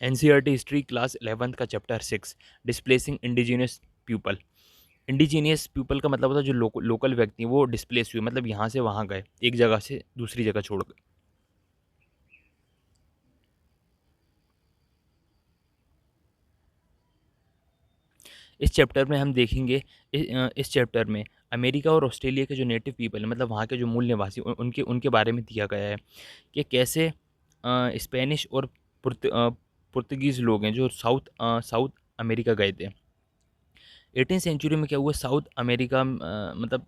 NCERT history class 11th का chapter 6, displacing indigenous people. Indigenous people का मतलब होता है जो लोकल व्यक्ति हैं, वो डिस्प्लेस हुए, मतलब यहाँ से वहाँ गए, एक जगह से दूसरी जगह छोड़ गए। इस चैप्टर में हम देखेंगे, इस चैप्टर में अमेरिका और ऑस्ट्रेलिया के जो नेटिव पीपल हैं, मतलब वहाँ के जो मूल निवासी, उनके उनके बारे में दिया गया है कि कैसे स्पेनिश और पुर्तगीज़ लोग हैं जो साउथ अमेरिका गए थे। 18th सेंचुरी में क्या हुआ, साउथ अमेरिका मतलब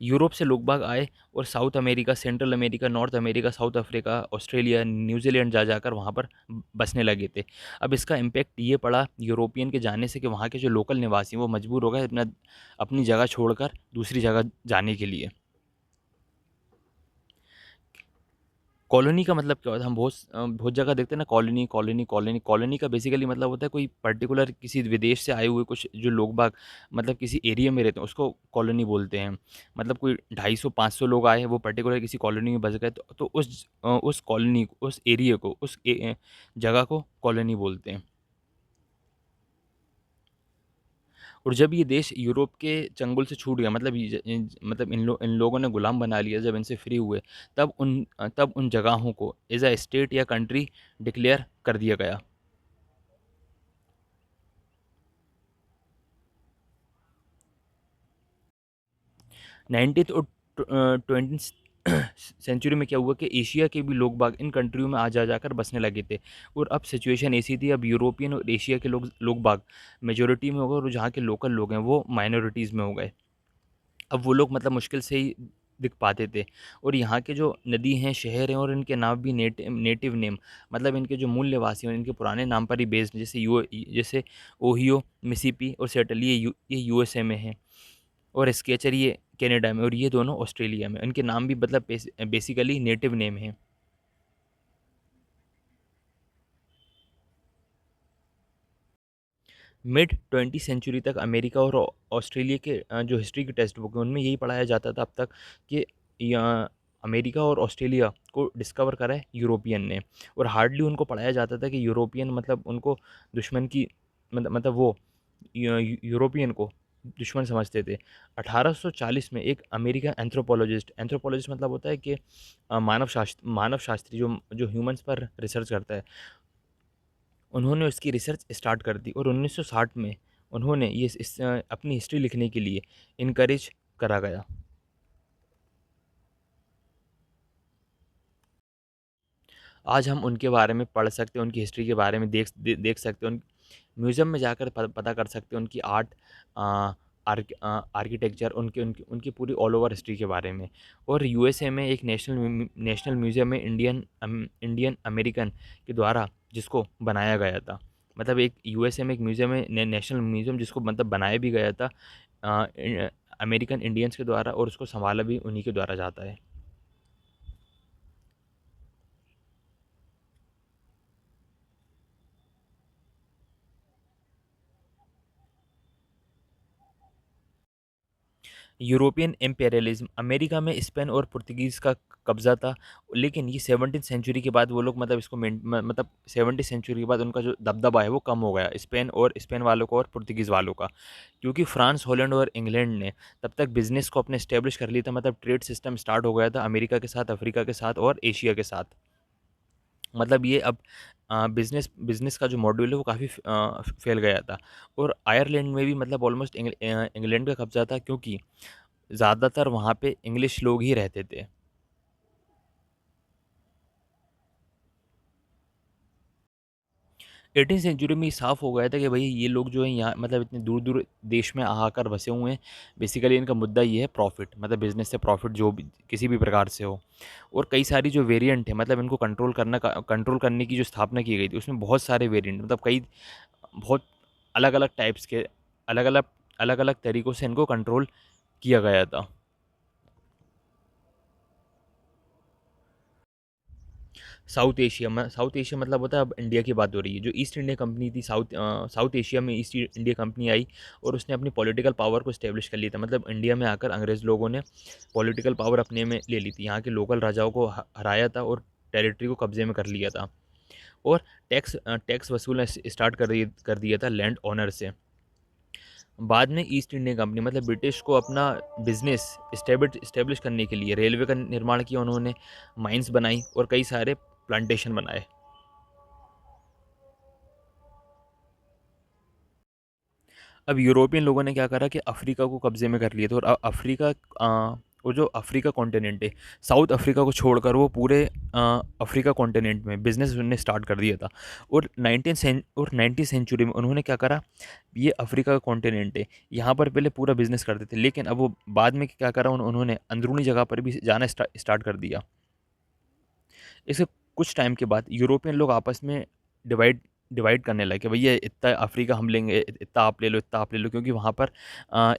यूरोप से लोग बाग आए और south America, central America, north America, south Africa, Australia, New Zealand जा जाकर वहाँ पर बसने लगे थे। अब इसका इम्पैक्ट ये पड़ा यूरोपियन के जाने से कि वहाँ के जो लोकल निवासी हैं वो मजबूर हो गए अपनी जगह छोड़कर दूसरी जगह जाने के लिए। कॉलोनी का मतलब क्या होता है, हम बहुत जगह देखते हैं ना, कॉलोनी कॉलोनी कॉलोनी। कॉलोनी का बेसिकली मतलब होता है कोई पर्टिकुलर किसी विदेश से आए हुए कुछ जो लोग बाग, मतलब किसी एरिया में रहते हैं, उसको कॉलोनी बोलते हैं। मतलब कोई 250-500 लोग आए, वो पर्टिकुलर किसी कॉलोनी में बस गए, तो उस कॉलोनी को, उस एरिया को, जगह को कॉलोनी बोलते हैं। और जब ये देश यूरोप के चंगुल से छूट गया, मतलब मतलब इन लोगों ने गुलाम बना लिया, जब इनसे फ्री हुए, तब उन जगहों को एज अ स्टेट या कंट्री डिक्लेयर कर दिया गया। 19th और 20th सेंचुरी में क्या हुआ कि एशिया के भी लोग बाग इन कंट्रियों में आ जा जाकर बसने लगे थे। और अब सिचुएशन ऐसी थी, अब यूरोपियन और एशिया के लोग बाग मेजोरिटी में हो गए और जहाँ के लोकल लोग हैं वो माइनॉरिटीज़ में हो गए। अब वो लोग मतलब मुश्किल से ही दिख पाते थे। और यहाँ के जो नदी हैं, शहर हैं, और इनके नाम भी नेटिव नेम, मतलब इनके जो मूल निवासी हैं इनके पुराने नाम पर ही बेस्ड, जैसे ओहियो, मिसिसिपी और सेटल, ये यूएसए में है, और स्केचर ये कनाडा में, और ये दोनों ऑस्ट्रेलिया में। इनके नाम भी मतलब बेसिकली नेटिव नेम है। मिड 20 सेंचुरी तक अमेरिका और ऑस्ट्रेलिया के जो हिस्ट्री की टेक्स्ट बुक है उनमें यही पढ़ाया जाता था अब तक कि यहाँ अमेरिका और ऑस्ट्रेलिया को डिस्कवर करा है यूरोपियन ने। और हार्डली उनको पढ़ाया जाता था कि यूरोपियन मतलब उनको दुश्मन की, मतलब वो यूरोपियन को दुश्मन समझते थे। 1840 में एक अमेरिकन एंथ्रोपोलॉजिस्ट मतलब होता है कि मानव शास्त्री जो ह्यूमंस पर रिसर्च करता है, उन्होंने उसकी रिसर्च स्टार्ट कर दी। और 1960 में उन्होंने अपनी हिस्ट्री लिखने के लिए इनकरेज करा गया। आज हम उनके बारे में पढ़ सकते हैं, उनकी हिस्ट्री के बारे में देख सकते हैं, म्यूज़ियम में जाकर पता कर सकते हैं उनकी आर्ट, आर्किटेक्चर, उनके उनकी उनकी पूरी ऑल ओवर हिस्ट्री के बारे में। और यूएसए में एक नेशनल म्यूज़ियम है, इंडियन अमेरिकन के द्वारा, जिसको बनाया गया था। मतलब एक यूएसए में एक म्यूज़ियम है, नेशनल म्यूज़ियम, जिसको मतलब बनाया भी गया था अमेरिकन इंडियंस के द्वारा, और उसको संभाला भी उन्हीं के द्वारा जाता है। यूरोपियन इम्पेरियलिज्म, अमेरिका में स्पेन और पुर्तगीज़ का कब्ज़ा था। लेकिन ये 17th सेंचुरी के बाद वो लोग मतलब इसको मतलब 17th सेंचुरी के बाद उनका जो दबदबा है वो कम हो गया, स्पेन वालों का और पुर्तगीज़ वालों का। क्योंकि फ्रांस, हॉलैंड और इंग्लैंड ने तब तक बिजनेस को अपने स्टेब्लिश कर लिया था, मतलब ट्रेड सिस्टम स्टार्ट हो गया था अमेरिका के साथ, अफ्रीका के साथ और एशिया के साथ। मतलब ये अब बिजनेस बिजनेस का जो मॉड्यूल है वो काफ़ी फैल गया था। और आयरलैंड में भी मतलब ऑलमोस्ट इंग्लैंड का कब्जा था, क्योंकि ज़्यादातर वहाँ पे इंग्लिश लोग ही रहते थे। 18th सेंचुरी में ये साफ़ हो गया था कि भई ये लोग जो हैं यहाँ, मतलब इतने दूर-दूर देश में आकर बसे हुए हैं। बेसिकली इनका मुद्दा ये है प्रॉफ़िट, मतलब बिज़नेस से प्रॉफ़िट जो भी किसी भी प्रकार से हो। और कई सारी जो वेरिएंट है, मतलब इनको कंट्रोल करने की जो स्थापना की गई थी, उसमें बहुत सारे वेरिएंट, मतलब कई बहुत अलग-अलग टाइप्स के, अलग-अलग अलग-अलग तरीकों से इनको कंट्रोल किया गया था। साउथ एशिया मतलब होता है, अब इंडिया की बात हो रही है। जो ईस्ट इंडिया कंपनी थी, साउथ एशिया में ईस्ट इंडिया कंपनी आई और उसने अपनी पॉलिटिकल पावर को इस्टेब्लिश कर लिया था। मतलब इंडिया में आकर अंग्रेज़ लोगों ने पॉलिटिकल पावर अपने में ले ली थी, यहाँ के लोकल राजाओं को हराया था और टेरिटरी को कब्जे में कर लिया था। और टैक्स वसूलना स्टार्ट कर दिया था लैंड ओनर से। बाद में ईस्ट इंडिया कंपनी मतलब ब्रिटिश को अपना बिजनेस इस्टेब्लिश करने के लिए रेलवे का निर्माण किया उन्होंने, माइंस बनाई और कई सारे प्लांटेशन बनाए। अब यूरोपियन लोगों ने क्या करा कि अफ्रीका को कब्जे में कर लिया था, और अफ्रीका वो जो अफ्रीका कॉन्टिनेंट है, साउथ अफ्रीका को छोड़कर वो पूरे अफ्रीका कॉन्टिनेंट में बिजनेस उन्होंने स्टार्ट कर दिया था। और 19वीं सेंचुरी में उन्होंने क्या करा, ये अफ्रीका का कॉन्टिनेंट है, यहाँ पर पहले पूरा बिजनेस करते थे, लेकिन अब वो बाद में क्या करा, उन्होंने अंदरूनी जगह पर भी जाना स्टार्ट कर दिया। इसके कुछ टाइम के बाद यूरोपियन लोग आपस में डिवाइड डिवाइड करने लगे, भैया इतना अफ्रीका हम लेंगे, इतना आप ले लो, इतना आप ले लो, क्योंकि वहाँ पर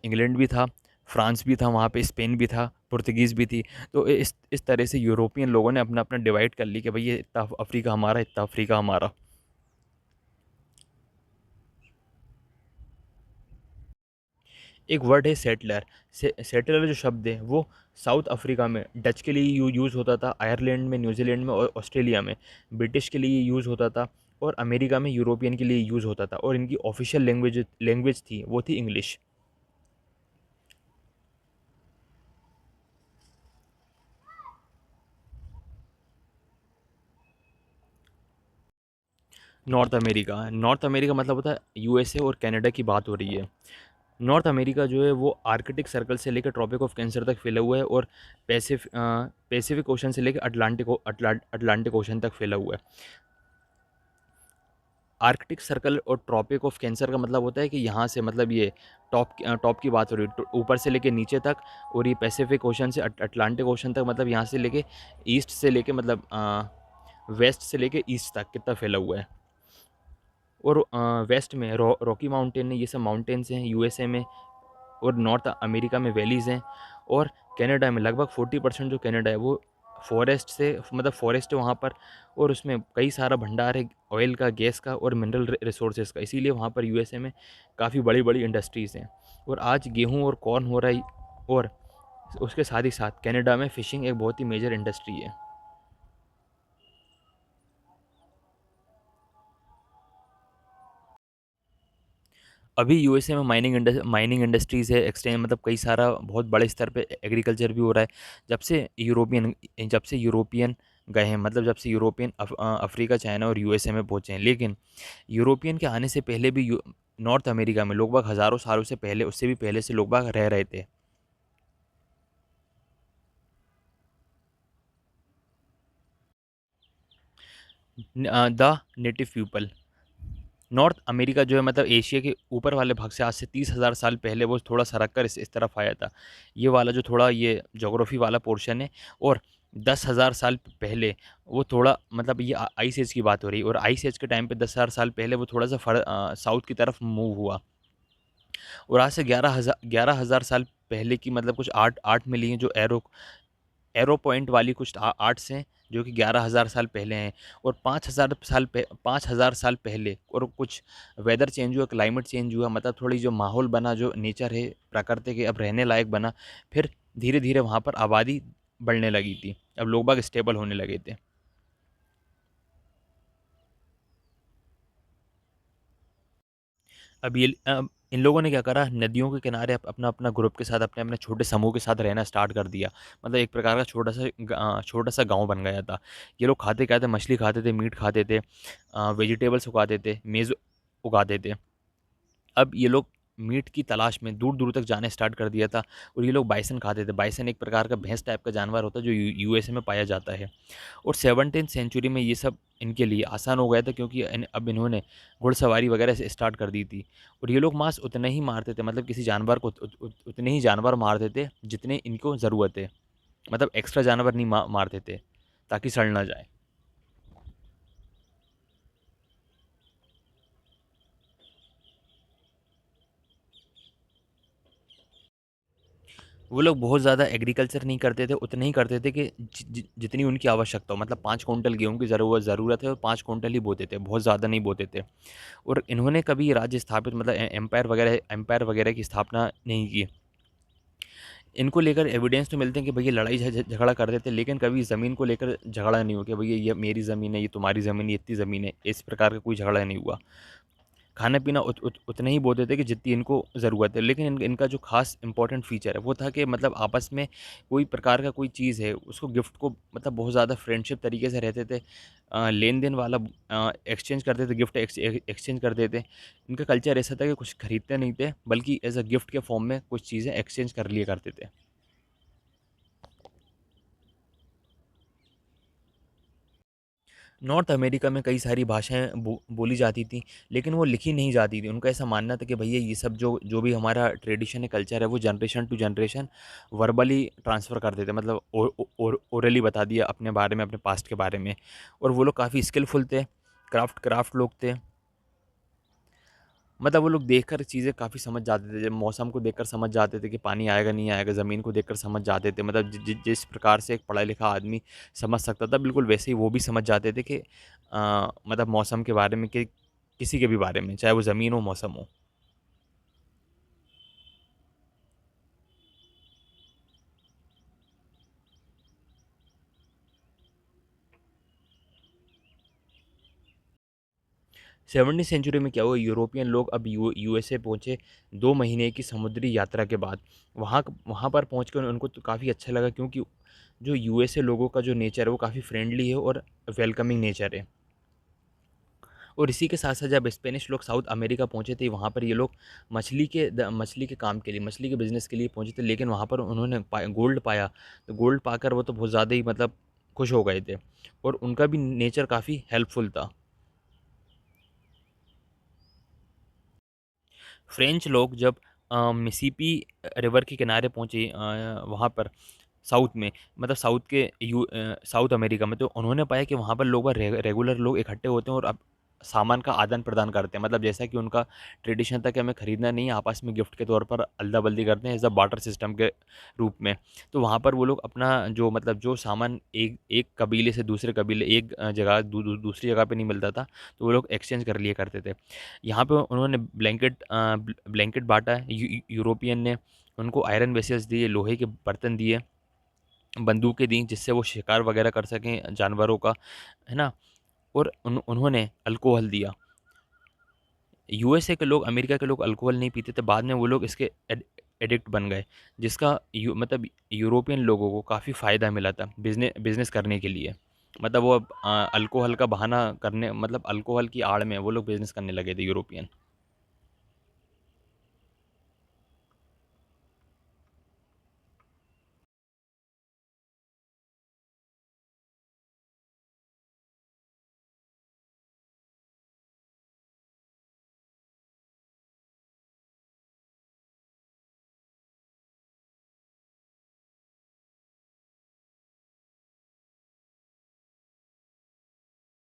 इंग्लैंड भी था, फ्रांस भी था, वहाँ पे स्पेन भी था, पुर्तगीज़ भी थी। तो इस तरह से यूरोपियन लोगों ने अपना अपना डिवाइड कर ली कि भैया इतना अफ्रीका हमारा, इतना अफ्रीका हमारा। एक वर्ड है सेटलर। सेटलर जो शब्द है वो साउथ अफ्रीका में डच के लिए यूज़ होता था, आयरलैंड में, न्यूजीलैंड में और ऑस्ट्रेलिया में ब्रिटिश के लिए यूज़ होता था, और अमेरिका में यूरोपियन के लिए यूज़ होता था, और इनकी ऑफिशियल लैंग्वेज थी वो थी इंग्लिश। नॉर्थ अमेरिका मतलब होता है यूएसए और कनाडा की बात हो रही है। नॉर्थ अमेरिका जो है वो आर्कटिक सर्कल से लेकर ट्रॉपिक ऑफ कैंसर तक फैला हुआ है, और पैसिफिक ओशन से लेकर अटलांटिक ओशन तक फैला हुआ है। आर्कटिक सर्कल और ट्रॉपिक ऑफ कैंसर का मतलब होता है कि यहाँ से मतलब ये टॉप की बात हो रही है, ऊपर से लेके नीचे तक। और ये पैसिफिक ओशन से अटलांटिक ओशन तक, मतलब यहाँ से लेके ईस्ट से लेके मतलब वेस्ट से लेके ईस्ट तक कितना फैला हुआ है। और वेस्ट में रॉकी माउंटेन है, ये सब माउंटेन्स हैं यूएसए में। और नॉर्थ अमेरिका में वैलीज़ हैं। और कनाडा में लगभग 40% जो कनाडा है वो फॉरेस्ट से मतलब फॉरेस्ट है वहाँ पर। और उसमें कई सारा भंडार है ऑयल का, गैस का और मिनरल रिसोर्सेज का, इसीलिए वहाँ पर यूएसए में काफ़ी बड़ी बड़ी इंडस्ट्रीज़ हैं। और आज गेहूँ और कॉर्न हो रहा है। और उसके साथ ही साथ कनाडा में फ़िशिंग एक बहुत ही मेजर इंडस्ट्री है। अभी यूएसए में माइनिंग इंडस्ट्रीज़ है, एक्सटेंड मतलब कई सारा बहुत बड़े स्तर पे एग्रीकल्चर भी हो रहा है। जब से यूरोपियन गए हैं, मतलब जब से यूरोपियन अफ्रीका, चाइना और यूएसए में पहुँचे हैं। लेकिन यूरोपियन के आने से पहले भी नॉर्थ अमेरिका में लोग बाग हज़ारों सालों से पहले, उससे भी पहले से लोग बाग रह रहे थे। The native people. North America जो है मतलब एशिया के ऊपर वाले भाग से आज से 30,000 साल पहले वो थोड़ा सरक कर इस तरफ आया था। ये वाला जो थोड़ा ये जोग्राफी वाला पोर्शन है। और 10,000 साल पहले वो थोड़ा मतलब ये आइस एज की बात हो रही है, और आइस एज के टाइम पे 10,000 साल पहले वो थोड़ा सा साउथ की तरफ मूव हुआ। और आज से 11,000 साल पहले की मतलब कुछ आर्ट आर्ट मिली हैं जो एरो पॉइंट वाली कुछ आर्ट्स हैं जो कि 11,000 साल पहले हैं। और 5,000 साल पहले और कुछ वेदर चेंज हुआ, क्लाइमेट चेंज हुआ, मतलब थोड़ी जो माहौल बना, जो नेचर है प्रकृति के अब रहने लायक बना। फिर धीरे धीरे वहाँ पर आबादी बढ़ने लगी थी, अब लोग बाग स्टेबल होने लगे थे। अब इन लोगों ने क्या करा, नदियों के किनारे अपना अपना ग्रुप के साथ, अपने अपने छोटे समूह के साथ रहना स्टार्ट कर दिया। मतलब एक प्रकार का छोटा सा गांव बन गया था। ये लोग खाते क्या थे, मछली खाते थे, मीट खाते थे, वेजिटेबल्स उगाते थे, मेज़ उगाते थे। अब ये लोग मीट की तलाश में दूर दूर तक जाने स्टार्ट कर दिया था। और ये लोग बाइसन खाते थे। बाइसन एक प्रकार का भैंस टाइप का जानवर होता है जो यूएसए में पाया जाता है। और 17th सेंचुरी में ये सब इनके लिए आसान हो गया था, क्योंकि अब इन्होंने घुड़सवारी वगैरह से स्टार्ट कर दी थी। और ये लोग मांस उतने ही मारते थे, मतलब किसी जानवर को उतने ही जानवर मारते थे जितने इनको ज़रूरत है। मतलब एक्स्ट्रा जानवर नहीं मारते थे ताकि सड़ ना जाए। वो लोग बहुत ज़्यादा एग्रीकल्चर नहीं करते थे, उतने ही करते थे कि जितनी उनकी आवश्यकता हो। मतलब 5 कुंटल गेहूँ की ज़रूरत है और 5 कुंटल ही बोते थे, बहुत ज़्यादा नहीं बोते थे। और इन्होंने कभी राज्य स्थापित मतलब एम्पायर वगैरह की स्थापना नहीं की। इनको लेकर एविडेंस तो मिलते हैं कि भई ये लड़ाई झगड़ा करते थे, लेकिन कभी ज़मीन को लेकर झगड़ा नहीं हुआ कि भई ये मेरी ज़मीन है, ये तुम्हारी ज़मीन है, ये इतनी ज़मीन है, इस प्रकार का कोई झगड़ा नहीं हुआ। खाना-पीना उतना ही बोते थे कि जितनी इनको ज़रूरत है। लेकिन इनका जो ख़ास इम्पोर्टेंट फ़ीचर है, वो था कि मतलब आपस में कोई प्रकार का कोई चीज़ है, उसको गिफ्ट को मतलब बहुत ज़्यादा फ्रेंडशिप तरीके से रहते थे। लेन-देन वाला एक्सचेंज करते थे, गिफ्ट एक्सचेंज करते थे। इनका कल्चर ऐसा था कि कुछ खरीदते नहीं थे, बल्कि एज़ अ गिफ्ट के फ़ॉर्म में कुछ चीज़ें एक्सचेंज कर लिया करते थे। नॉर्थ अमेरिका में कई सारी भाषाएँ बोली जाती थीं, लेकिन वो लिखी नहीं जाती थी। उनका ऐसा मानना था कि भैया ये सब जो जो भी हमारा ट्रेडिशन है, कल्चर है, वो generation to generation verbally transfer कर देते हैं। मतलब ओरली बता दिया अपने बारे में, अपने पास्ट के बारे में। और वो लोग काफ़ी स्किलफुल थे, क्राफ्ट लोग थे। मतलब वो लोग देखकर चीज़ें काफ़ी समझ जाते थे। जब मौसम को देखकर समझ जाते थे कि पानी आएगा, नहीं आएगा, ज़मीन को देखकर समझ जाते थे। मतलब जिस प्रकार से एक पढ़ा-लिखा आदमी समझ सकता था, बिल्कुल वैसे ही वो भी समझ जाते थे कि मतलब मौसम के बारे में, कि किसी के भी बारे में, चाहे वो ज़मीन हो, मौसम हो। 17वीं सेंचुरी में क्या हुआ, यूरोपियन लोग अब यूएसए पहुँचे 2 महीने की समुद्री यात्रा के बाद। वहाँ पर पहुँच कर उनको तो काफ़ी अच्छा लगा, क्योंकि जो यूएसए लोगों का जो नेचर है, वो काफ़ी फ्रेंडली है और वेलकमिंग नेचर है। और इसी के साथ-साथ जब स्पेनिश लोग साउथ अमेरिका पहुँचे थे, वहाँ पर ये लोग मछली के काम के लिए, मछली के बिज़नेस के लिए पहुँचे थे, लेकिन वहाँ पर उन्होंने गोल्ड पाया। तो गोल्ड पाकर वो तो बहुत ज़्यादा ही मतलब खुश हो गए थे, और उनका भी नेचर काफ़ी हेल्पफुल था। फ्रेंच लोग जब मिसिसिपी रिवर के किनारे पहुँचे, वहाँ पर साउथ में, मतलब साउथ अमेरिका में, तो उन्होंने पाया कि वहाँ पर लोग रेगुलर लोग इकट्ठे होते हैं और अब सामान का आदान-प्रदान करते हैं। मतलब जैसा कि उनका ट्रेडिशन था कि हमें खरीदना नहीं है, आपस में गिफ्ट के तौर पर अदला-बदली करते हैं, एज़ अ बार्टर सिस्टम के रूप में। तो वहाँ पर वो लोग अपना जो मतलब जो सामान एक एक कबीले से दूसरे कबीले, एक जगह दूसरी जगह पे नहीं मिलता था, तो वो लोग एक्सचेंज कर लिया करते थे। यहाँ पे उन्होंने ब्लैंकेट बाँटा, यूरोपियन ने उनको आयरन वेसल्स दिए, लोहे के बर्तन दिए, बंदूकें दी, जिससे वो शिकार वगैरह कर सकें जानवरों का, है ना? और उन्होंने अल्कोहल दिया। यूएसए के लोग, अमेरिका के लोग अल्कोहल नहीं पीते थे, बाद में वो लोग इसके एडिक्ट बन गए, जिसका मतलब यूरोपियन लोगों को काफ़ी फ़ायदा मिला था बिज़नेस करने के लिए। मतलब वो अब अल्कोहल का बहाना करने, मतलब अल्कोहल की आड़ में वो लोग बिज़नेस करने लगे थे यूरोपियन।